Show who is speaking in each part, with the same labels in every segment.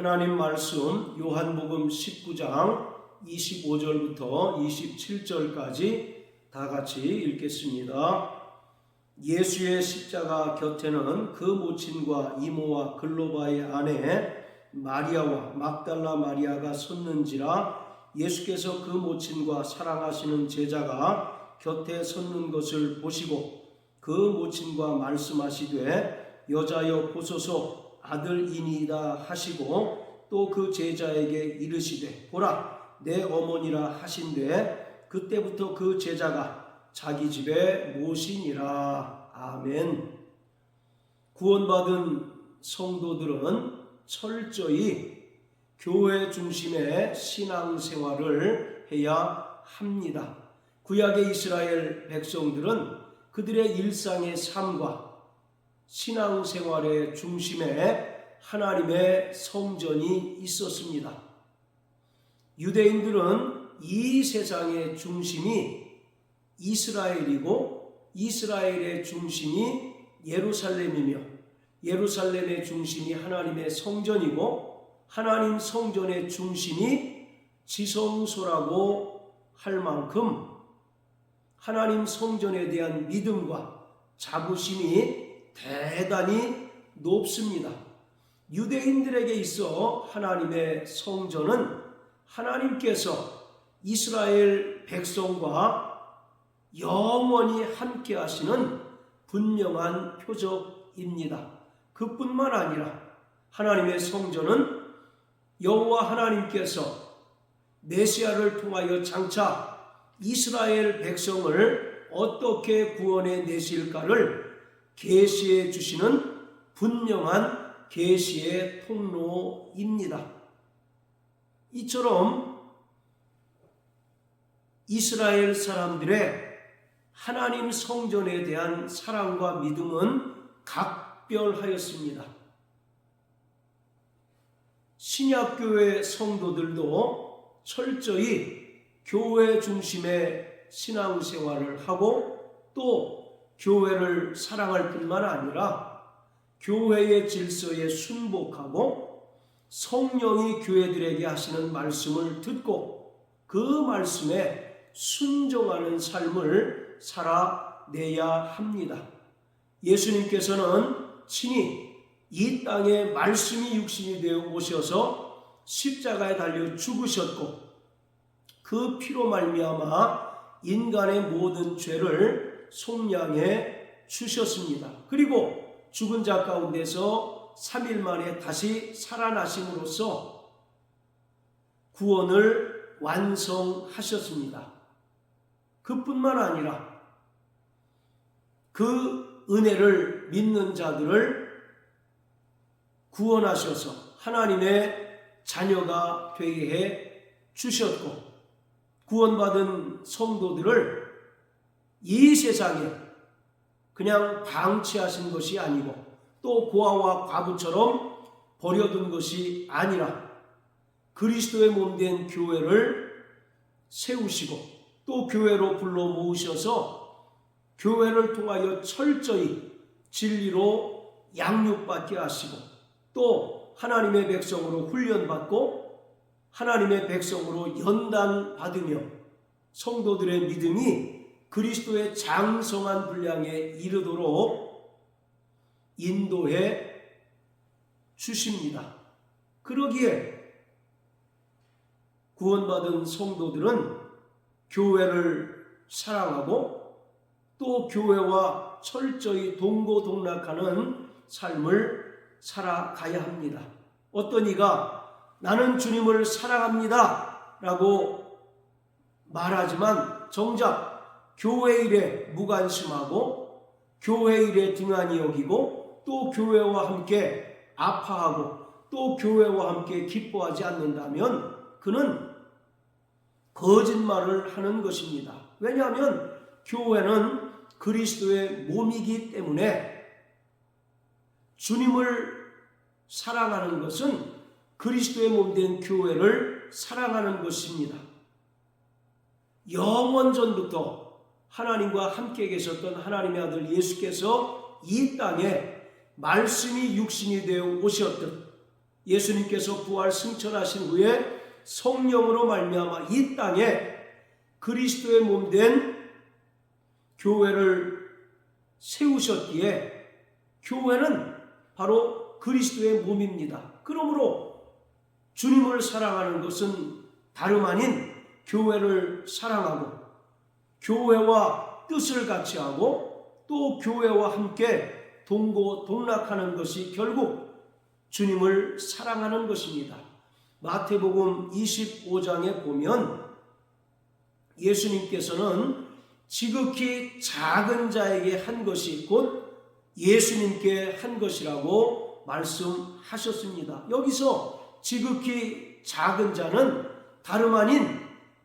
Speaker 1: 하나님 말씀 요한복음 19장 25절부터 27절까지 다 같이 읽겠습니다. 예수의 십자가 곁에는 그 모친과 이모와 글로바의 아내 마리아와 막달라 마리아가 섰는지라. 예수께서 그 모친과 사랑하시는 제자가 곁에 섰는 것을 보시고 그 모친과 말씀하시되 여자여 보소서 아들이니이다 하시고 또 그 제자에게 이르시되 보라 내 어머니라 하신대 그때부터 그 제자가 자기 집에 모시니라. 아멘. 구원받은 성도들은 철저히 교회 중심의 신앙생활을 해야 합니다. 구약의 이스라엘 백성들은 그들의 일상의 삶과 신앙생활의 중심에 하나님의 성전이 있었습니다. 유대인들은 이 세상의 중심이 이스라엘이고 이스라엘의 중심이 예루살렘이며 예루살렘의 중심이 하나님의 성전이고 하나님 성전의 중심이 지성소라고 할 만큼 하나님 성전에 대한 믿음과 자부심이 대단히 높습니다. 유대인들에게 있어 하나님의 성전은 하나님께서 이스라엘 백성과 영원히 함께 하시는 분명한 표적입니다. 그뿐만 아니라 하나님의 성전은 여호와 하나님께서 메시아를 통하여 장차 이스라엘 백성을 어떻게 구원해 내실까를 계시해 주시는 분명한 계시의 통로입니다. 이처럼 이스라엘 사람들의 하나님 성전에 대한 사랑과 믿음은 각별하였습니다. 신약교회 성도들도 철저히 교회 중심의 신앙생활을 하고 또 교회를 사랑할 뿐만 아니라 교회의 질서에 순복하고 성령이 교회들에게 하시는 말씀을 듣고 그 말씀에 순종하는 삶을 살아내야 합니다. 예수님께서는 친히 이 땅에 말씀이 육신이 되어 오셔서 십자가에 달려 죽으셨고 그 피로 말미암아 인간의 모든 죄를 속량해 주셨습니다. 그리고 죽은 자 가운데서 3일 만에 다시 살아나심으로써 구원을 완성하셨습니다. 그뿐만 아니라 그 은혜를 믿는 자들을 구원하셔서 하나님의 자녀가 되게 해 주셨고 구원받은 성도들을 이 세상에 그냥 방치하신 것이 아니고 또 고아와 과부처럼 버려둔 것이 아니라 그리스도의 몸된 교회를 세우시고 또 교회로 불러 모으셔서 교회를 통하여 철저히 진리로 양육받게 하시고 또 하나님의 백성으로 훈련받고 하나님의 백성으로 연단받으며 성도들의 믿음이 그리스도의 장성한 분량에 이르도록 인도해 주십니다. 그러기에 구원받은 성도들은 교회를 사랑하고 또 교회와 철저히 동고동락하는 삶을 살아가야 합니다. 어떤 이가 나는 주님을 사랑합니다 라고 말하지만 정작 교회 일에 무관심하고 교회 일에 등한히 여기고 또 교회와 함께 아파하고 또 교회와 함께 기뻐하지 않는다면 그는 거짓말을 하는 것입니다. 왜냐하면 교회는 그리스도의 몸이기 때문에 주님을 사랑하는 것은 그리스도의 몸된 교회를 사랑하는 것입니다. 영원전부터 하나님과 함께 계셨던 하나님의 아들 예수께서 이 땅에 말씀이 육신이 되어 오셨듯 예수님께서 부활 승천하신 후에 성령으로 말미암아 이 땅에 그리스도의 몸된 교회를 세우셨기에 교회는 바로 그리스도의 몸입니다. 그러므로 주님을 사랑하는 것은 다름 아닌 교회를 사랑하고 교회와 뜻을 같이 하고 또 교회와 함께 동고동락하는 것이 결국 주님을 사랑하는 것입니다. 마태복음 25장에 보면 예수님께서는 지극히 작은 자에게 한 것이 곧 예수님께 한 것이라고 말씀하셨습니다. 여기서 지극히 작은 자는 다름 아닌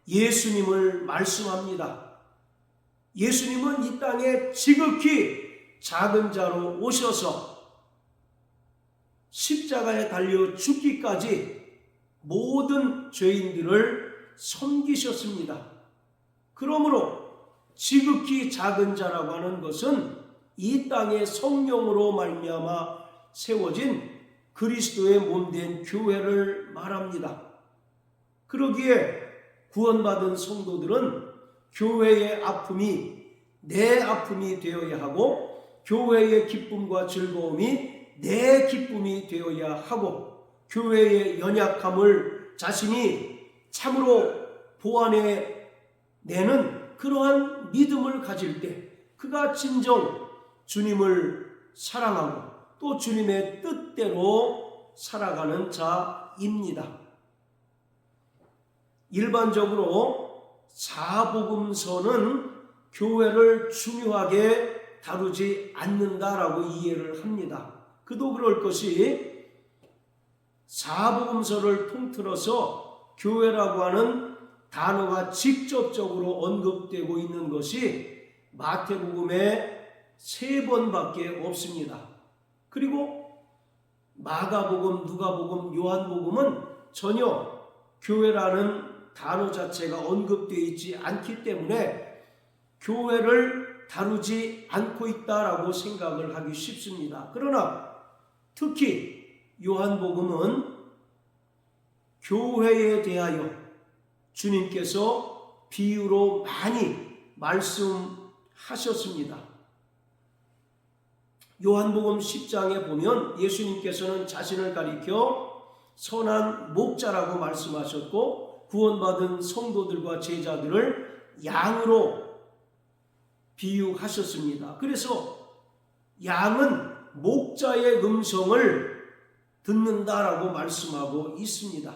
Speaker 1: 예수님을 말씀합니다. 예수님은 이 땅에 지극히 작은 자로 오셔서 십자가에 달려 죽기까지 모든 죄인들을 섬기셨습니다. 그러므로 지극히 작은 자라고 하는 것은 이 땅에 성령으로 말미암아 세워진 그리스도의 몸된 교회를 말합니다. 그러기에 구원받은 성도들은 교회의 아픔이 내 아픔이 되어야 하고 교회의 기쁨과 즐거움이 내 기쁨이 되어야 하고 교회의 연약함을 자신이 참으로 보완해내는 그러한 믿음을 가질 때 그가 진정 주님을 사랑하고 또 주님의 뜻대로 살아가는 자입니다. 일반적으로 사복음서는 교회를 중요하게 다루지 않는다라고 이해를 합니다. 그도 그럴 것이 사복음서를 통틀어서 교회라고 하는 단어가 직접적으로 언급되고 있는 것이 마태복음에 3번밖에 없습니다. 그리고 마가복음, 누가복음, 요한복음은 전혀 교회라는 단어 자체가 언급되어 있지 않기 때문에 교회를 다루지 않고 있다라고 생각을 하기 쉽습니다. 그러나 특히 요한복음은 교회에 대하여 주님께서 비유로 많이 말씀하셨습니다. 요한복음 10장에 보면 예수님께서는 자신을 가리켜 선한 목자라고 말씀하셨고 구원받은 성도들과 제자들을 양으로 비유하셨습니다. 그래서 양은 목자의 음성을 듣는다라고 말씀하고 있습니다.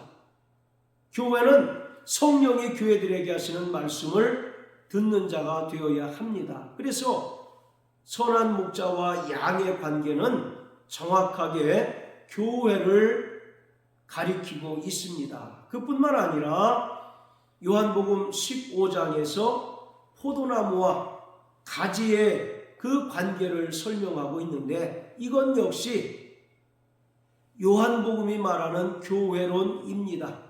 Speaker 1: 교회는 성령이 교회들에게 하시는 말씀을 듣는 자가 되어야 합니다. 그래서 선한 목자와 양의 관계는 정확하게 교회를 가리키고 있습니다. 그뿐만 아니라 요한복음 15장에서 포도나무와 가지의 그 관계를 설명하고 있는데 이건 역시 요한복음이 말하는 교회론입니다.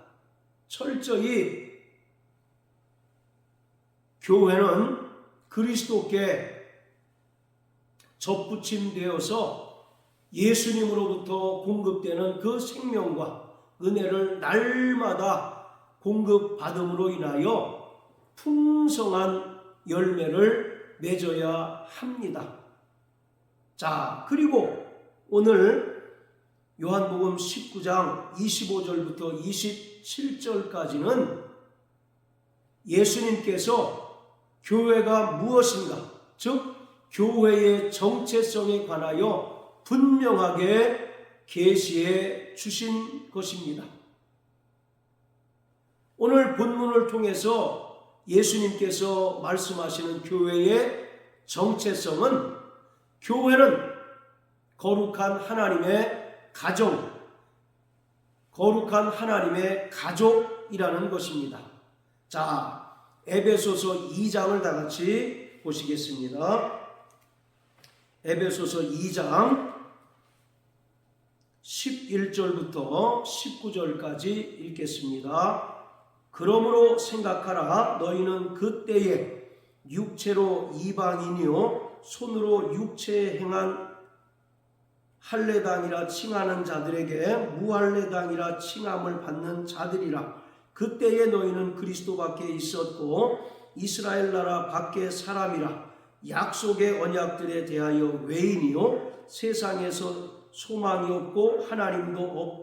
Speaker 1: 철저히 교회는 그리스도께 접붙임되어서 예수님으로부터 공급되는 그 생명과 은혜를 날마다 공급받음으로 인하여 풍성한 열매를 맺어야 합니다. 자, 그리고 오늘 요한복음 19장 25절부터 27절까지는 예수님께서 교회가 무엇인가, 즉 교회의 정체성에 관하여 분명하게 계시해 주신 것입니다. 오늘 본문을 통해서 예수님께서 말씀하시는 교회의 정체성은 교회는 거룩한 하나님의 가정, 거룩한 하나님의 가족이라는 것입니다. 자, 에베소서 2장을 다 같이 보시겠습니다. 에베소서 2장 11절부터 19절까지 읽겠습니다. 그러므로 생각하라. 너희는 그때에 육체로 이방인이요 손으로 육체에 행한 할례당이라 칭하는 자들에게 무할례당이라 칭함을 받는 자들이라. 그때에 너희는 그리스도 밖에 있었고 이스라엘 나라 밖에 사람이라. 약속의 언약들에 대하여 외인이요 세상에서 소망이 없고 하나님도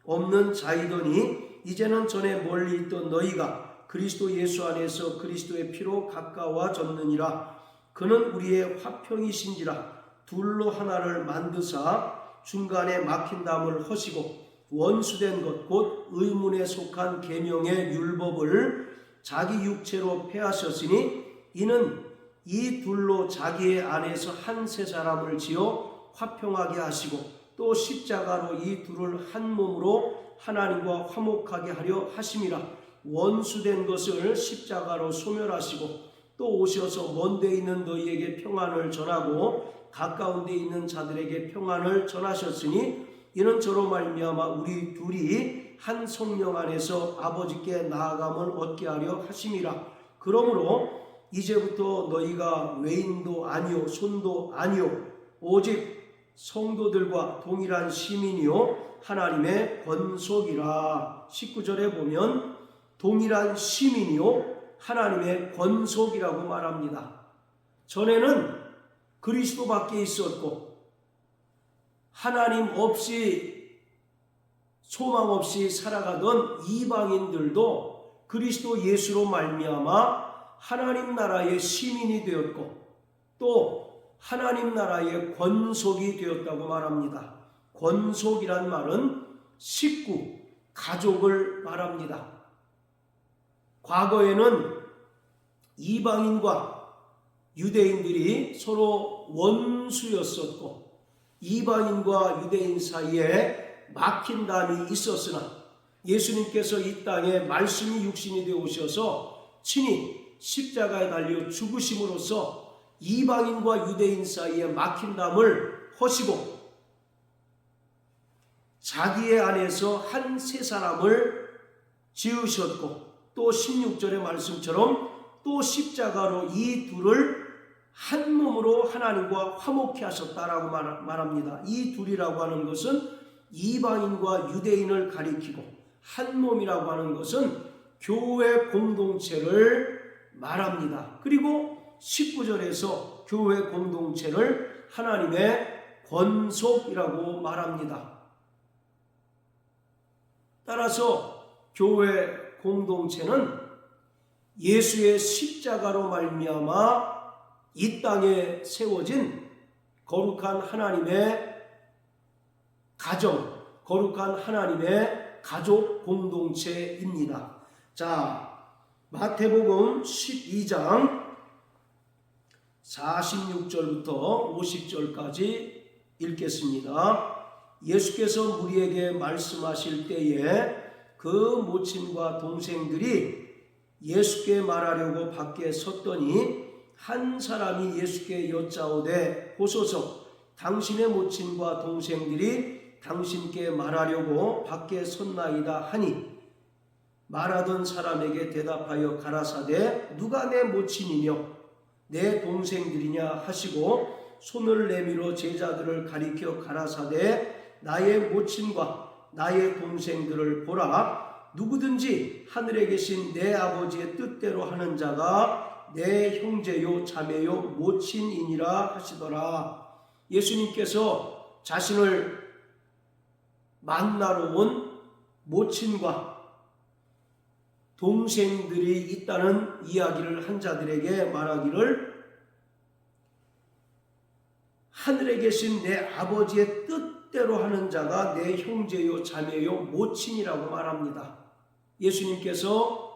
Speaker 1: 없는 자이더니 이제는 전에 멀리 있던 너희가 그리스도 예수 안에서 그리스도의 피로 가까워졌느니라. 그는 우리의 화평이신지라. 둘로 하나를 만드사 중간에 막힌 담을 허시고 원수된 것 곧 의문에 속한 계명의 율법을 자기 육체로 폐하셨으니 이는 이 둘로 자기의 안에서 한 세 사람을 지어 화평하게 하시고 또 십자가로 이 둘을 한 몸으로 하나님과 화목하게 하려 하심이라. 원수된 것을 십자가로 소멸하시고 또 오셔서 먼 데 있는 너희에게 평안을 전하고 가까운 데 있는 자들에게 평안을 전하셨으니 이는 저로 말미암아 우리 둘이 한 성령 안에서 아버지께 나아감을 얻게 하려 하심이라. 그러므로 이제부터 너희가 외인도 아니요 손도 아니요 오직 성도들과 동일한 시민이요 하나님의 권속이라. 19절에 보면 동일한 시민이요 하나님의 권속이라고 말합니다. 전에는 그리스도 밖에 있었고 하나님 없이 소망 없이 살아가던 이방인들도 그리스도 예수로 말미암아 하나님 나라의 시민이 되었고 또 하나님 나라의 권속이 되었다고 말합니다. 권속이란 말은 식구, 가족을 말합니다. 과거에는 이방인과 유대인들이 서로 원수였었고 이방인과 유대인 사이에 막힌 담이 있었으나 예수님께서 이 땅에 말씀이 육신이 되어 오셔서 친히 십자가에 달려 죽으심으로써 이방인과 유대인 사이에 막힌 담을 허시고 자기의 안에서 한 세 사람을 지으셨고 또 16절의 말씀처럼 또 십자가로 이 둘을 한 몸으로 하나님과 화목케 하셨다라고 말합니다. 이 둘이라고 하는 것은 이방인과 유대인을 가리키고 한 몸이라고 하는 것은 교회 공동체를 말합니다. 그리고 19절에서 교회 공동체를 하나님의 권속이라고 말합니다. 따라서 교회 공동체는 예수의 십자가로 말미암아 이 땅에 세워진 거룩한 하나님의 가정, 거룩한 하나님의 가족 공동체입니다. 자, 마태복음 12장 46절부터 50절까지 읽겠습니다. 예수께서 무리에게 말씀하실 때에 그 모친과 동생들이 예수께 말하려고 밖에 섰더니 한 사람이 예수께 여짜오되 보소서 당신의 모친과 동생들이 당신께 말하려고 밖에 섰나이다 하니 말하던 사람에게 대답하여 가라사대 누가 내 모친이며 내 동생들이냐 하시고 손을 내밀어 제자들을 가리켜 가라사대 나의 모친과 나의 동생들을 보라. 누구든지 하늘에 계신 내 아버지의 뜻대로 하는 자가 내 형제요 자매요 모친이니라 하시더라. 예수님께서 자신을 만나러 온 모친과 동생들이 있다는 이야기를 한 자들에게 말하기를 하늘에 계신 내 아버지의 뜻대로 하는 자가 내 형제요 자매요 모친이라고 말합니다. 예수님께서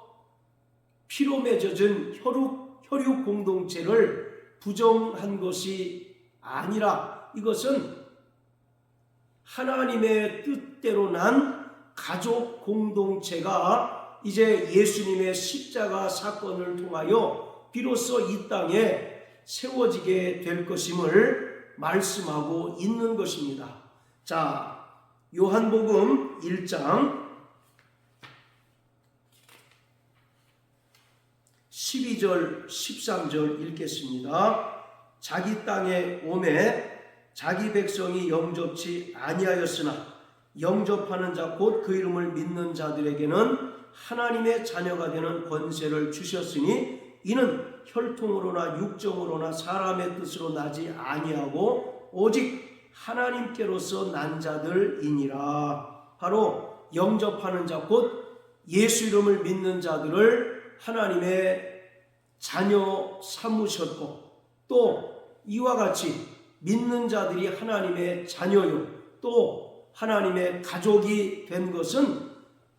Speaker 1: 피로 맺어진 혈육 공동체를 부정한 것이 아니라 이것은 하나님의 뜻대로 난 가족 공동체가 이제 예수님의 십자가 사건을 통하여 비로소 이 땅에 세워지게 될 것임을 말씀하고 있는 것입니다. 자, 요한복음 1장 12절 13절 읽겠습니다. 자기 땅에 오매 자기 백성이 영접치 아니하였으나 영접하는 자 곧 그 이름을 믿는 자들에게는 하나님의 자녀가 되는 권세를 주셨으니 이는 혈통으로나 육정으로나 사람의 뜻으로 나지 아니하고 오직 하나님께로서 난 자들이니라. 바로 영접하는 자 곧 예수 이름을 믿는 자들을 하나님의 자녀 삼으셨고, 또 이와 같이 믿는 자들이 하나님의 자녀요 또 하나님의 가족이 된 것은,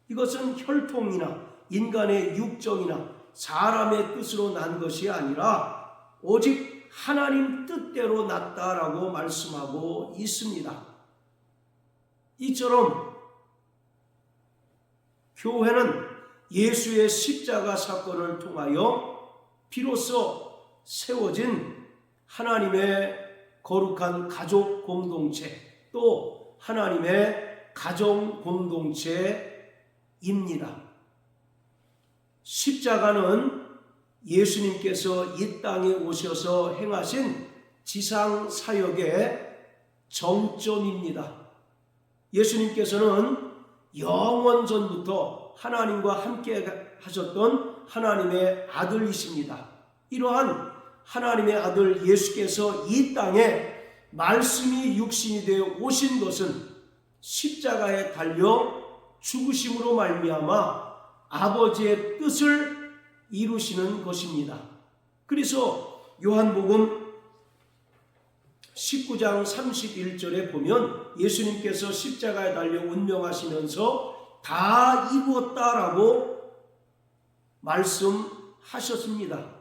Speaker 1: 이것은 혈통이나 인간의 육정이나 사람의 뜻으로 난 것이 아니라 오직 하나님 뜻대로 났다라고 말씀하고 있습니다. 이처럼 교회는 예수의 십자가 사건을 통하여 비로소 세워진 하나님의 거룩한 가족 공동체, 또 하나님의 가정 공동체입니다. 십자가는 예수님께서 이 땅에 오셔서 행하신 지상 사역의 정점입니다. 예수님께서는 영원 전부터 하나님과 함께 하셨던 하나님의 아들이십니다. 이러한 하나님의 아들 예수께서 이 땅에 말씀이 육신이 되어 오신 것은 십자가에 달려 죽으심으로 말미암아 아버지의 뜻을 이루시는 것입니다. 그래서 요한복음 19장 31절에 보면 예수님께서 십자가에 달려 운명하시면서 다 이루었다라고 말씀하셨습니다.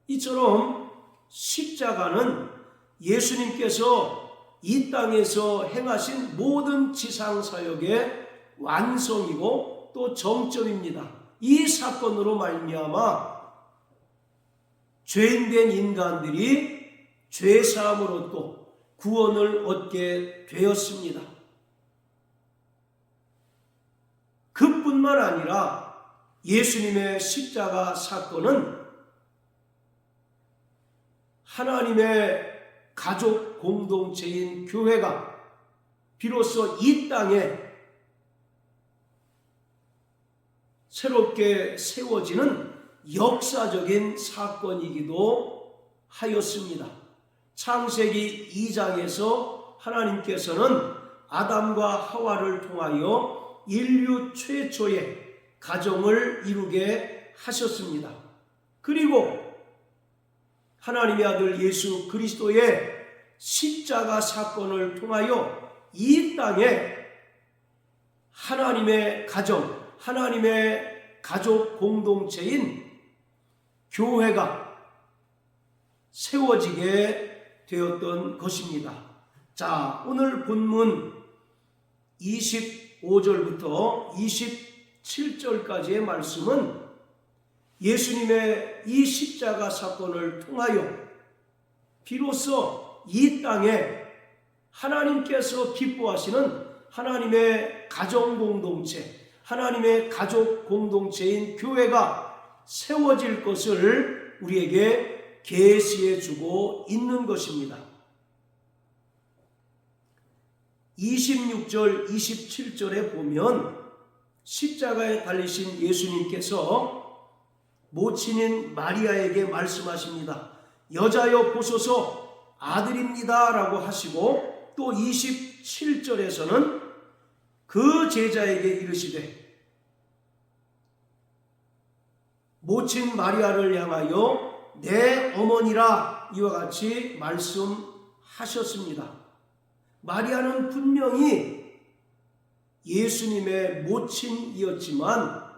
Speaker 1: 이처럼 십자가는 예수님께서 이 땅에서 행하신 모든 지상사역의 완성이고 또 정점입니다. 이 사건으로 말미암아 죄인된 인간들이 죄사함을 얻고 구원을 얻게 되었습니다. 그뿐만 아니라 예수님의 십자가 사건은 하나님의 가족 공동체인 교회가 비로소 이 땅에 새롭게 세워지는 역사적인 사건이기도 하였습니다. 창세기 2장에서 하나님께서는 아담과 하와를 통하여 인류 최초의 가정을 이루게 하셨습니다. 그리고 하나님의 아들 예수 그리스도의 십자가 사건을 통하여 이 땅에 하나님의 가정, 하나님의 가족 공동체인 교회가 세워지게 되었던 것입니다. 자, 오늘 본문 25절부터 27절까지의 말씀은 예수님의 이 십자가 사건을 통하여 비로소 이 땅에 하나님께서 기뻐하시는 하나님의 가정 공동체, 하나님의 가족 공동체인 교회가 세워질 것을 우리에게 계시해 주고 있는 것입니다. 26절, 27절에 보면 십자가에 달리신 예수님께서 모친인 마리아에게 말씀하십니다. 여자여 보소서 아들입니다 라고 하시고, 또 27절에서는 그 제자에게 이르시되 모친 마리아를 향하여 내 어머니라 이와 같이 말씀하셨습니다. 마리아는 분명히 예수님의 모친이었지만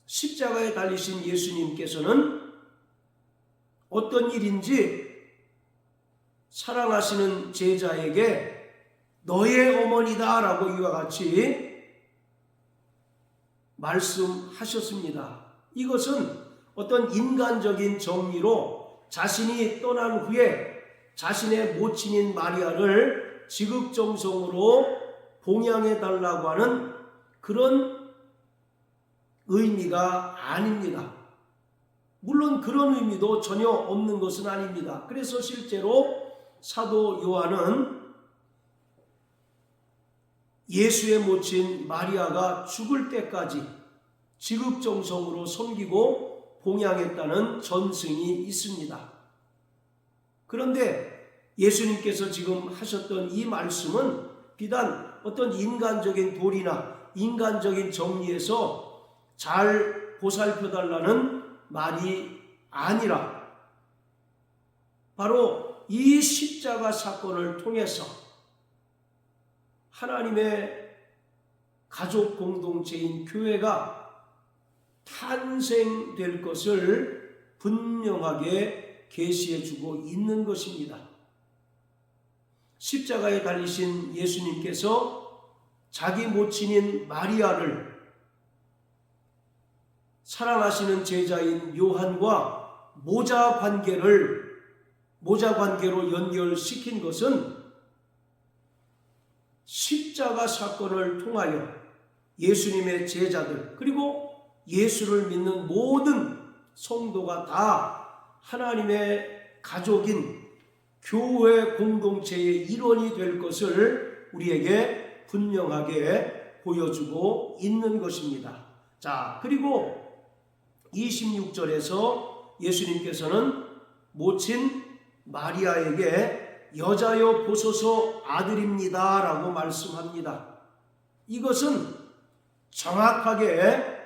Speaker 1: 십자가에 달리신 예수님께서는 어떤 일인지 사랑하시는 제자에게 너의 어머니다 라고 이와 같이 말씀하셨습니다. 이것은 어떤 인간적인 정리로 자신이 떠난 후에 자신의 모친인 마리아를 지극정성으로 봉양해 달라고 하는 그런 의미가 아닙니다. 물론 그런 의미도 전혀 없는 것은 아닙니다. 그래서 실제로 사도 요한은 예수의 모친 마리아가 죽을 때까지 지극정성으로 섬기고 봉양했다는 전승이 있습니다. 그런데 예수님께서 지금 하셨던 이 말씀은 비단 어떤 인간적인 도리나 인간적인 정리에서 잘 보살펴달라는 말이 아니라 바로 이 십자가 사건을 통해서 하나님의 가족 공동체인 교회가 탄생될 것을 분명하게 계시해 주고 있는 것입니다. 십자가에 달리신 예수님께서 자기 모친인 마리아를 사랑하시는 제자인 요한과 모자 관계로 연결시킨 것은 십자가 사건을 통하여 예수님의 제자들 그리고 예수를 믿는 모든 성도가 다 하나님의 가족인 교회 공동체의 일원이 될 것을 우리에게 분명하게 보여주고 있는 것입니다. 자, 그리고 26절에서 예수님께서는 모친 마리아에게 여자여 보소서 아들입니다 라고 말씀합니다. 이것은 정확하게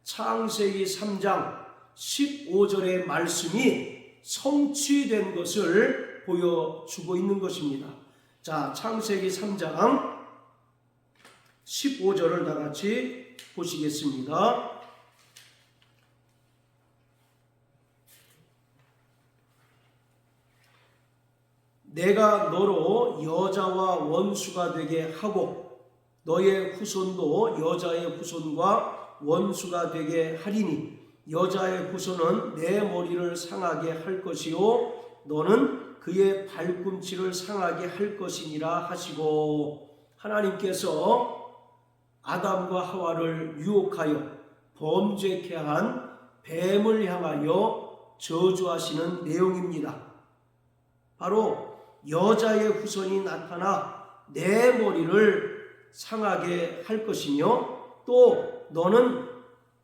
Speaker 1: 창세기 3장 15절의 말씀이 성취된 것을 보여주고 있는 것입니다. 자, 창세기 3장 15절을 다 같이 보시겠습니다. 내가 너로 여자와 원수가 되게 하고 너의 후손도 여자의 후손과 원수가 되게 하리니 여자의 후손은 내 머리를 상하게 할 것이요 너는 그의 발꿈치를 상하게 할 것이니라 하시고, 하나님께서 아담과 하와를 유혹하여 범죄케 한 뱀을 향하여 저주하시는 내용입니다. 바로 여자의 후손이 나타나 내 머리를 상하게 할 것이며 또 너는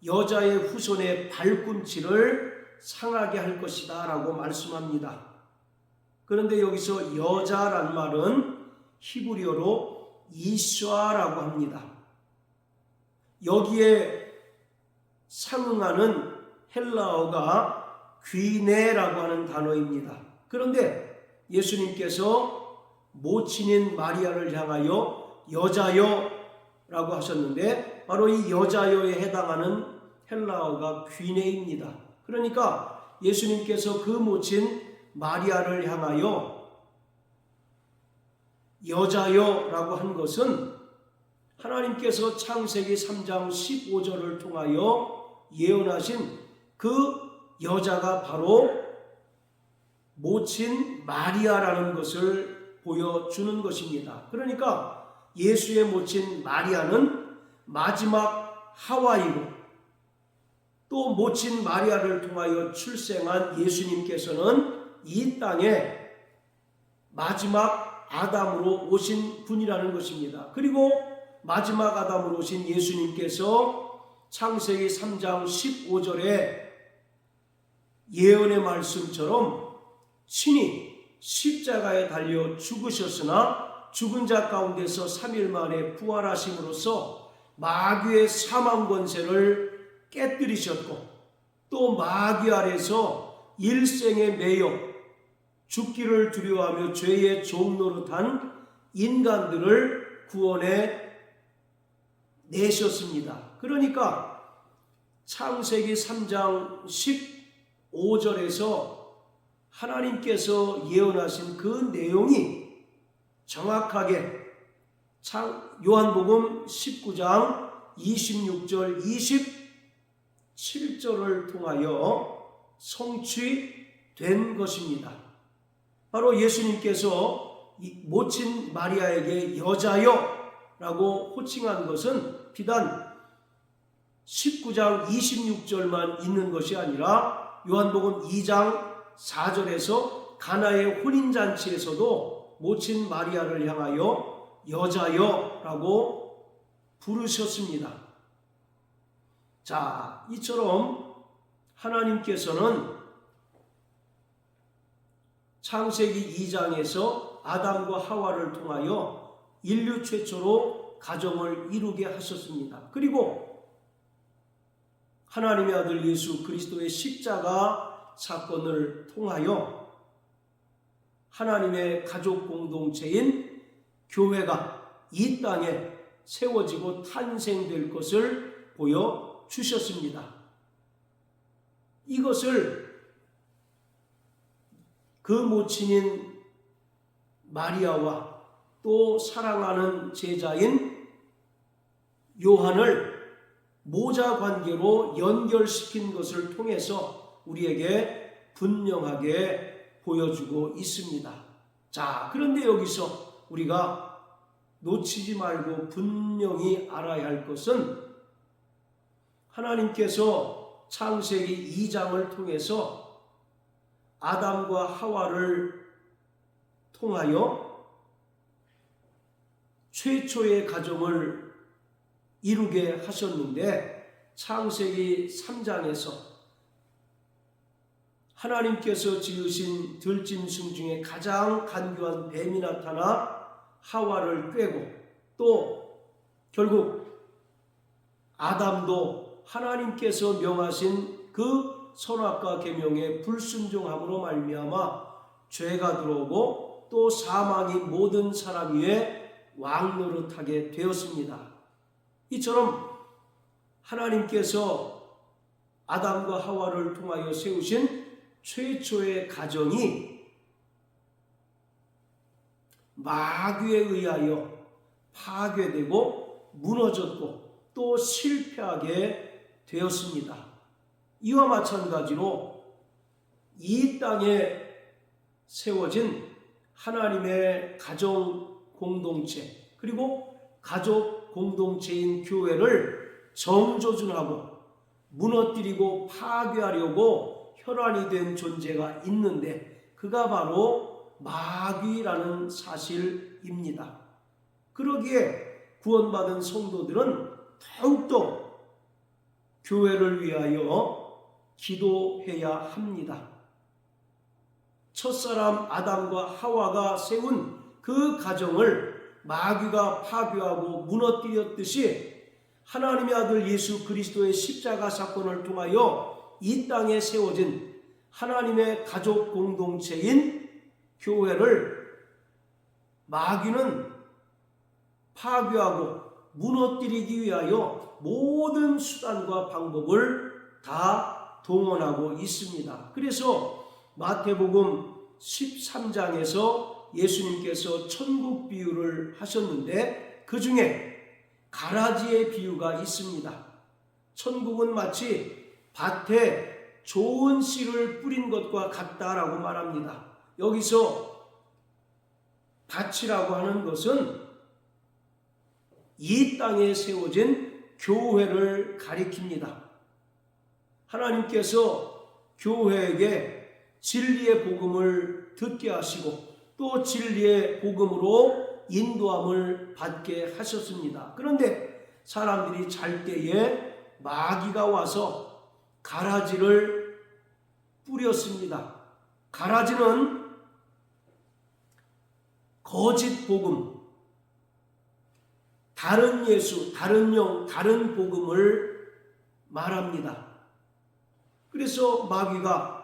Speaker 1: 여자의 후손의 발꿈치를 상하게 할 것이다 라고 말씀합니다. 그런데 여기서 여자란 말은 히브리어로 이샤라고 합니다. 여기에 상응하는 헬라어가 귀네라고 하는 단어입니다. 그런데 예수님께서 모친인 마리아를 향하여 여자여라고 하셨는데 바로 이 여자여에 해당하는 헬라어가 귀네입니다. 그러니까 예수님께서 그 모친 마리아를 향하여 여자여라고 한 것은 하나님께서 창세기 3장 15절을 통하여 예언하신 그 여자가 바로 모친 마리아라는 것을 보여주는 것입니다. 그러니까 예수의 모친 마리아는 마지막 하와이고 또 모친 마리아를 통하여 출생한 예수님께서는 이 땅에 마지막 아담으로 오신 분이라는 것입니다. 그리고 마지막 아담으로 오신 예수님께서 창세기 3장 15절에 예언의 말씀처럼 친히 십자가에 달려 죽으셨으나 죽은 자 가운데서 3일 만에 부활하심으로써 마귀의 사망 권세를 깨뜨리셨고 또 마귀 아래서 일생에 매여 죽기를 두려워하며 죄의 종 노릇한 인간들을 구원해 내셨습니다. 그러니까 창세기 3장 15절에서 하나님께서 예언하신 그 내용이 정확하게 요한복음 19장 26절 27절을 통하여 성취된 것입니다. 바로 예수님께서 모친 마리아에게 여자여라고 호칭한 것은 비단 19장 26절만 있는 것이 아니라 요한복음 2장 4절에서 가나의 혼인잔치에서도 모친 마리아를 향하여 여자여라고 부르셨습니다. 자, 이처럼 하나님께서는 창세기 2장에서 아담과 하와를 통하여 인류 최초로 가정을 이루게 하셨습니다. 그리고 하나님의 아들 예수 그리스도의 십자가 사건을 통하여 하나님의 가족 공동체인 교회가 이 땅에 세워지고 탄생될 것을 보여주셨습니다. 이것을 그 모친인 마리아와 또 사랑하는 제자인 요한을 모자 관계로 연결시킨 것을 통해서 우리에게 분명하게 보여주고 있습니다. 자, 그런데 여기서 우리가 놓치지 말고 분명히 알아야 할 것은 하나님께서 창세기 2장을 통해서 아담과 하와를 통하여 최초의 가정을 이루게 하셨는데 창세기 3장에서 하나님께서 지으신 들짐승 중에 가장 간교한 뱀이 나타나 하와를 꾀고 또 결국 아담도 하나님께서 명하신 그 선악과 계명의 불순종함으로 말미암아 죄가 들어오고 또 사망이 모든 사람 위에 왕노릇하게 되었습니다. 이처럼 하나님께서 아담과 하와를 통하여 세우신 최초의 가정이 마귀에 의하여 파괴되고 무너졌고 또 실패하게 되었습니다. 이와 마찬가지로 이 땅에 세워진 하나님의 가정 공동체 그리고 가족 공동체인 교회를 정조준하고 무너뜨리고 파괴하려고 혈안이 된 존재가 있는데 그가 바로 마귀라는 사실입니다. 그러기에 구원받은 성도들은 더욱더 교회를 위하여 기도해야 합니다. 첫사람 아담과 하와가 세운 그 가정을 마귀가 파괴하고 무너뜨렸듯이 하나님의 아들 예수 그리스도의 십자가 사건을 통하여 이 땅에 세워진 하나님의 가족 공동체인 교회를 마귀는 파괴하고 무너뜨리기 위하여 모든 수단과 방법을 다 동원하고 있습니다. 그래서 마태복음 13장에서 예수님께서 천국 비유를 하셨는데 그 중에 가라지의 비유가 있습니다. 천국은 마치 밭에 좋은 씨를 뿌린 것과 같다라고 말합니다. 여기서 밭이라고 하는 것은 이 땅에 세워진 교회를 가리킵니다. 하나님께서 교회에게 진리의 복음을 듣게 하시고 또 진리의 복음으로 인도함을 받게 하셨습니다. 그런데 사람들이 잘 때에 마귀가 와서 가라지를 뿌렸습니다. 가라지는 거짓 복음, 다른 예수, 다른 영, 다른 복음을 말합니다. 그래서 마귀가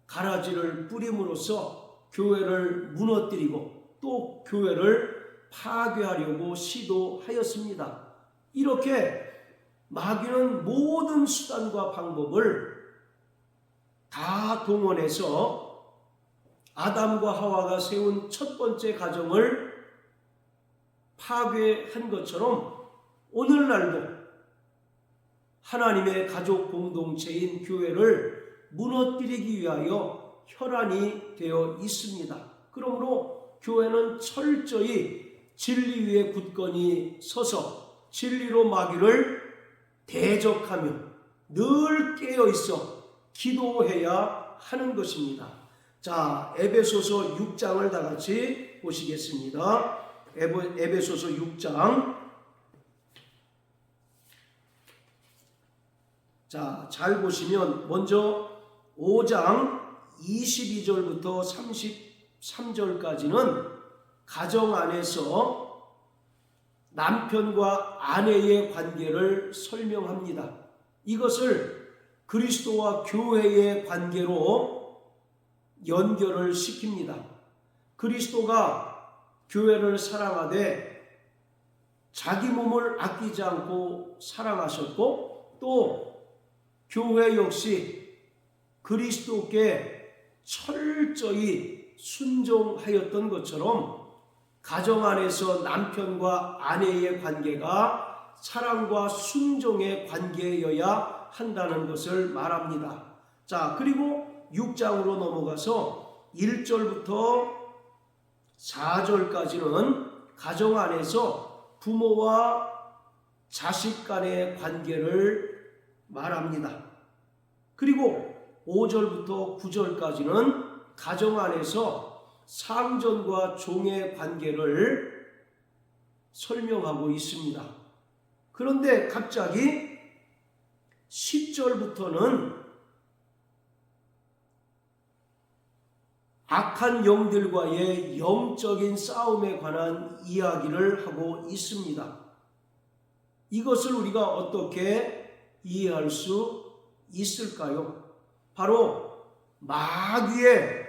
Speaker 1: 가라지를 뿌림으로써 교회를 무너뜨리고 또 교회를 파괴하려고 시도하였습니다. 이렇게 마귀는 모든 수단과 방법을 다 동원해서 아담과 하와가 세운 첫 번째 가정을 파괴한 것처럼 오늘날도 하나님의 가족 공동체인 교회를 무너뜨리기 위하여 혈안이 되어 있습니다. 그러므로 교회는 철저히 진리 위에 굳건히 서서 진리로 마귀를 대적하며 늘 깨어 있어 기도해야 하는 것입니다. 자, 에베소서 6장을 다 같이 보시겠습니다. 에베소서 6장. 자, 잘 보시면 먼저 5장 22절부터 33절까지는 가정 안에서 남편과 아내의 관계를 설명합니다. 이것을 그리스도와 교회의 관계로 연결을 시킵니다. 그리스도가 교회를 사랑하되 자기 몸을 아끼지 않고 사랑하셨고, 또 교회 역시 그리스도께 철저히 순종하였던 것처럼 가정 안에서 남편과 아내의 관계가 사랑과 순종의 관계여야 한다는 것을 말합니다. 자, 그리고 6장으로 넘어가서 1절부터 4절까지는 가정 안에서 부모와 자식 간의 관계를 말합니다. 그리고 5절부터 9절까지는 가정 안에서 상전과 종의 관계를 설명하고 있습니다. 그런데 갑자기 10절부터는 악한 영들과의 영적인 싸움에 관한 이야기를 하고 있습니다. 이것을 우리가 어떻게 이해할 수 있을까요? 바로 마귀의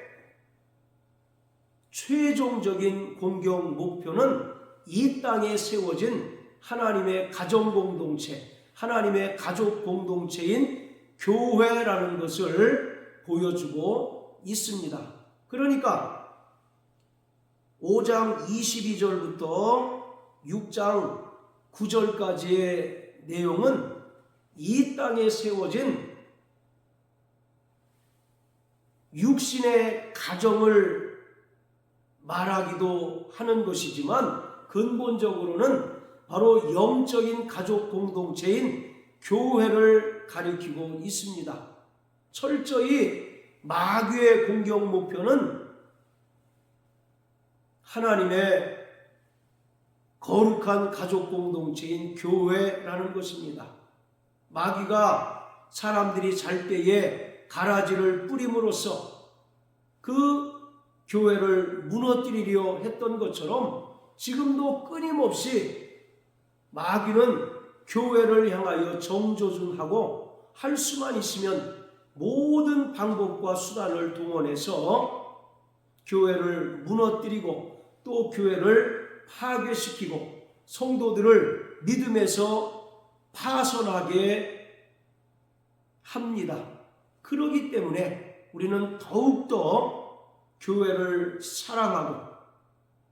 Speaker 1: 최종적인 공격 목표는 이 땅에 세워진 하나님의 가정 공동체, 하나님의 가족 공동체인 교회라는 것을 보여주고 있습니다. 그러니까 5장 22절부터 6장 9절까지의 내용은 이 땅에 세워진 육신의 가정을 말하기도 하는 것이지만 근본적으로는 바로 영적인 가족 공동체인 교회를 가리키고 있습니다. 철저히 마귀의 공격 목표는 하나님의 거룩한 가족 공동체인 교회라는 것입니다. 마귀가 사람들이 잘 때에 가라지를 뿌림으로써 그 교회를 무너뜨리려 했던 것처럼 지금도 끊임없이 마귀는 교회를 향하여 정조준하고 할 수만 있으면 모든 방법과 수단을 동원해서 교회를 무너뜨리고 또 교회를 파괴시키고 성도들을 믿음에서 파선하게 합니다. 그렇기 때문에 우리는 더욱더 교회를 사랑하고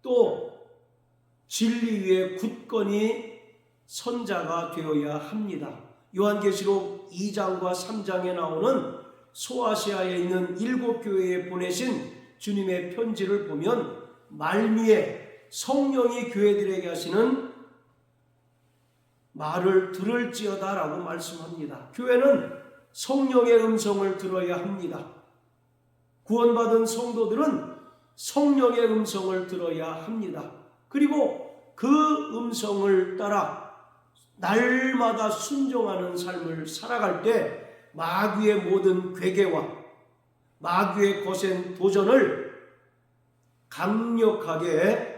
Speaker 1: 또 진리 위에 굳건히 선자가 되어야 합니다. 요한계시록 2장과 3장에 나오는 소아시아에 있는 7교회에 보내신 주님의 편지를 보면 말미에 성령이 교회들에게 하시는 말을 들을지어다 라고 말씀합니다. 교회는 성령의 음성을 들어야 합니다. 구원받은 성도들은 성령의 음성을 들어야 합니다. 그리고 그 음성을 따라 날마다 순종하는 삶을 살아갈 때 마귀의 모든 괴계와 마귀의 거센 도전을 강력하게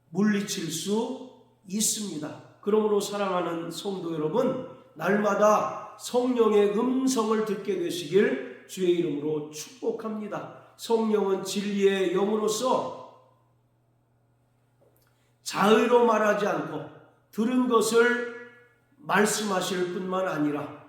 Speaker 1: 물리칠 수 있습니다. 그러므로 사랑하는 성도 여러분, 날마다 성령의 음성을 듣게 되시길 주의 이름으로 축복합니다. 성령은 진리의 영으로서 자의로 말하지 않고 들은 것을 말씀하실 뿐만 아니라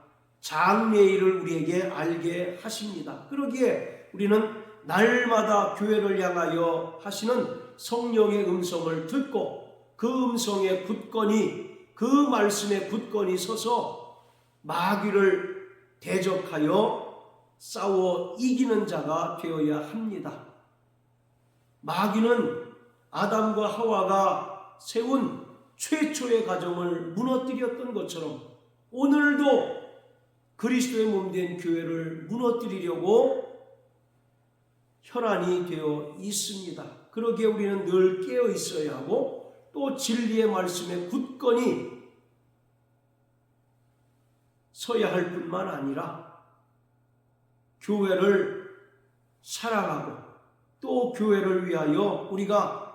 Speaker 1: 장래일을 우리에게 알게 하십니다. 그러기에 우리는 날마다 교회를 향하여 하시는 성령의 음성을 듣고 그 음성에 굳건히 그 말씀에 굳건히 서서 마귀를 대적하여 싸워 이기는 자가 되어야 합니다. 마귀는 아담과 하와가 세운 최초의 가정을 무너뜨렸던 것처럼 오늘도 그리스도의 몸된 교회를 무너뜨리려고 혈안이 되어 있습니다. 그러기에 우리는 늘 깨어 있어야 하고 또 진리의 말씀에 굳건히 서야 할 뿐만 아니라 교회를 사랑하고 또 교회를 위하여 우리가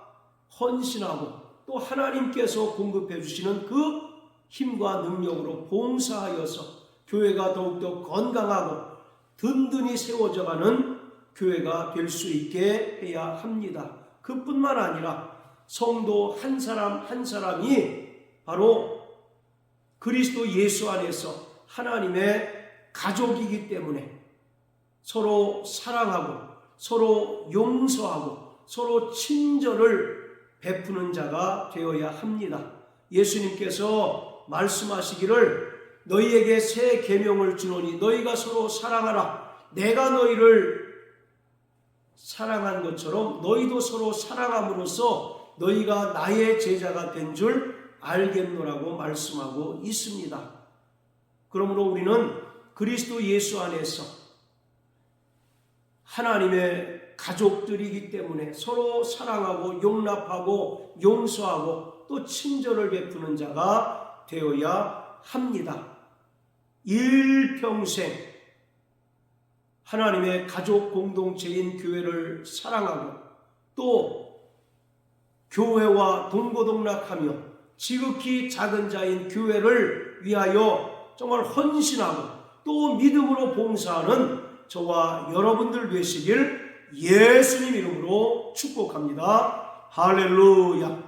Speaker 1: 헌신하고 또 하나님께서 공급해 주시는 그 힘과 능력으로 봉사하여서 교회가 더욱더 건강하고 든든히 세워져가는 교회가 될 수 있게 해야 합니다. 그뿐만 아니라 성도 한 사람 한 사람이 바로 그리스도 예수 안에서 하나님의 가족이기 때문에 서로 사랑하고 서로 용서하고 서로 친절을 베푸는 자가 되어야 합니다. 예수님께서 말씀하시기를 너희에게 새 계명을 주노니 너희가 서로 사랑하라. 내가 너희를 사랑한 것처럼 너희도 서로 사랑함으로써 너희가 나의 제자가 된 줄 알겠노라고 말씀하고 있습니다. 그러므로 우리는 그리스도 예수 안에서 하나님의 가족들이기 때문에 서로 사랑하고 용납하고 용서하고 또 친절을 베푸는 자가 되어야 합니다. 일평생 하나님의 가족 공동체인 교회를 사랑하고 또 교회와 동고동락하며 지극히 작은 자인 교회를 위하여 정말 헌신하고 또 믿음으로 봉사하는 저와 여러분들 되시길 예수님 이름으로 축복합니다. 할렐루야.